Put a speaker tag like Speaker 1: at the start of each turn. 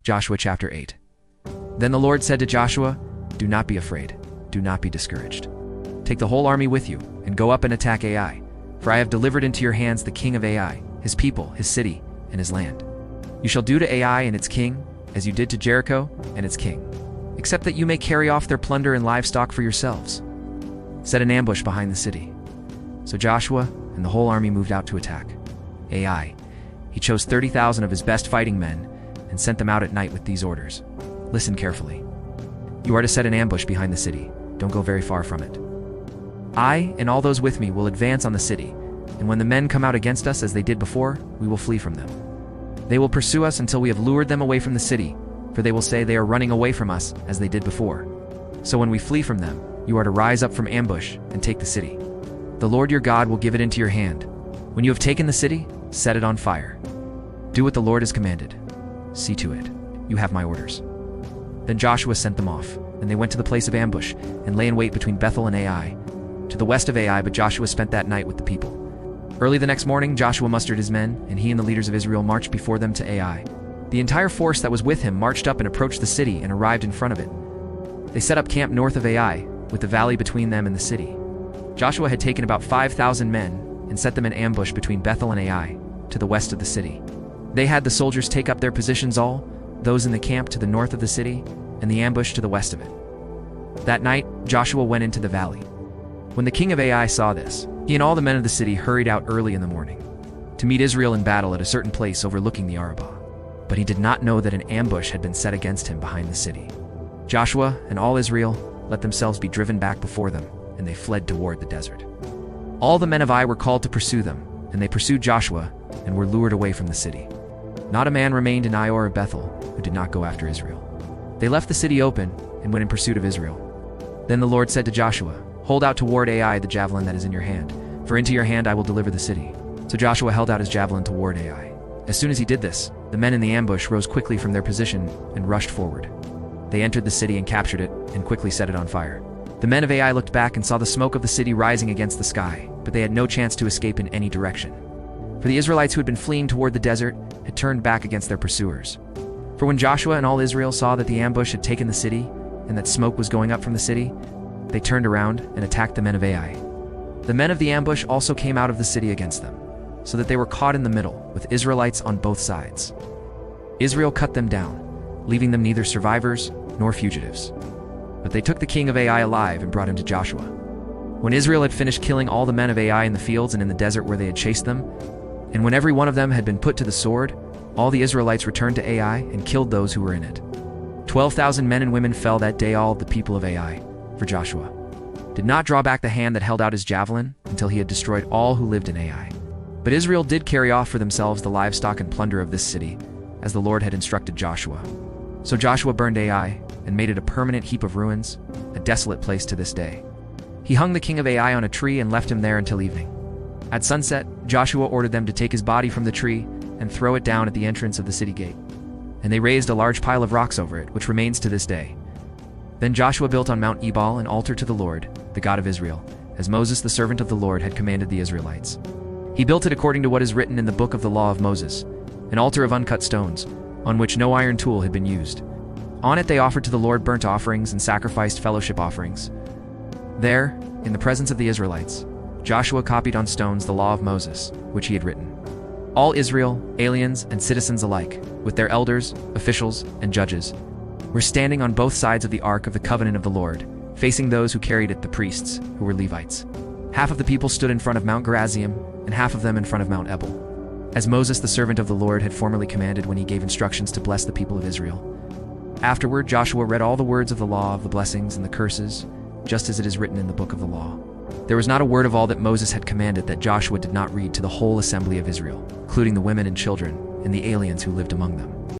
Speaker 1: Joshua chapter 8. Then the Lord said to Joshua, "Do not be afraid, do not be discouraged. Take the whole army with you, and go up and attack Ai, for I have delivered into your hands the king of Ai, his people, his city, and his land. You shall do to Ai and its king as you did to Jericho and its king, except that you may carry off their plunder and livestock for yourselves. Set an ambush behind the city." So Joshua and the whole army moved out to attack Ai. He chose 30,000 of his best fighting men and sent them out at night with these orders. Listen carefully. You are to set an ambush behind the city. Don't go very far from it. I and all those with me will advance on the city, and when the men come out against us as they did before, we will flee from them. They will pursue us until we have lured them away from the city, for they will say they are running away from us as they did before. So when we flee from them, you are to rise up from ambush and take the city. The Lord your God will give it into your hand. When you have taken the city, set it on fire. Do what the Lord has commanded. See to it. You have my orders. Then Joshua sent them off, and they went to the place of ambush and lay in wait between Bethel and Ai, to the west of Ai, but Joshua spent that night with the people. Early the next morning, Joshua mustered his men, and he and the leaders of Israel marched before them to Ai. The entire force that was with him marched up and approached the city and arrived in front of it. They set up camp north of Ai, with the valley between them and the city. Joshua had taken about 5,000 men and set them in ambush between Bethel and Ai, to the west of the city. They had the soldiers take up their positions, all those in the camp to the north of the city, and the ambush to the west of it. That night, Joshua went into the valley. When the king of Ai saw this, he and all the men of the city hurried out early in the morning to meet Israel in battle at a certain place overlooking the Arabah. But he did not know that an ambush had been set against him behind the city. Joshua and all Israel let themselves be driven back before them, and they fled toward the desert. All the men of Ai were called to pursue them, and they pursued Joshua and were lured away from the city. Not a man remained in Ai or Bethel who did not go after Israel. They left the city open and went in pursuit of Israel. Then the Lord said to Joshua, "Hold out toward Ai the javelin that is in your hand, for into your hand I will deliver the city." So Joshua held out his javelin toward Ai. As soon as he did this, the men in the ambush rose quickly from their position and rushed forward. They entered the city and captured it and quickly set it on fire. The men of Ai looked back and saw the smoke of the city rising against the sky, but they had no chance to escape in any direction. For the Israelites who had been fleeing toward the desert had turned back against their pursuers. For when Joshua and all Israel saw that the ambush had taken the city and that smoke was going up from the city, they turned around and attacked the men of Ai. The men of the ambush also came out of the city against them, so that they were caught in the middle, with Israelites on both sides. Israel cut them down, leaving them neither survivors nor fugitives. But they took the king of Ai alive and brought him to Joshua. When Israel had finished killing all the men of Ai in the fields and in the desert where they had chased them, and when every one of them had been put to the sword, all the Israelites returned to Ai and killed those who were in it. 12,000 men and women fell that day, all of the people of Ai, for Joshua did not draw back the hand that held out his javelin until he had destroyed all who lived in Ai. But Israel did carry off for themselves the livestock and plunder of this city, as the Lord had instructed Joshua. So Joshua burned Ai and made it a permanent heap of ruins, a desolate place to this day. He hung the king of Ai on a tree and left him there until evening. At sunset, Joshua ordered them to take his body from the tree and throw it down at the entrance of the city gate. And they raised a large pile of rocks over it, which remains to this day. Then Joshua built on Mount Ebal an altar to the Lord, the God of Israel, as Moses the servant of the Lord had commanded the Israelites. He built it according to what is written in the book of the law of Moses, an altar of uncut stones, on which no iron tool had been used. On it they offered to the Lord burnt offerings and sacrificed fellowship offerings. There, in the presence of the Israelites, Joshua copied on stones the law of Moses, which he had written. All Israel, aliens and citizens alike, with their elders, officials, and judges, were standing on both sides of the ark of the covenant of the Lord, facing those who carried it, the priests, who were Levites. Half of the people stood in front of Mount Gerizim, and half of them in front of Mount Ebal, as Moses the servant of the Lord had formerly commanded when he gave instructions to bless the people of Israel. Afterward, Joshua read all the words of the law of the blessings and the curses, just as it is written in the book of the law. There was not a word of all that Moses had commanded that Joshua did not read to the whole assembly of Israel, including the women and children and the aliens who lived among them.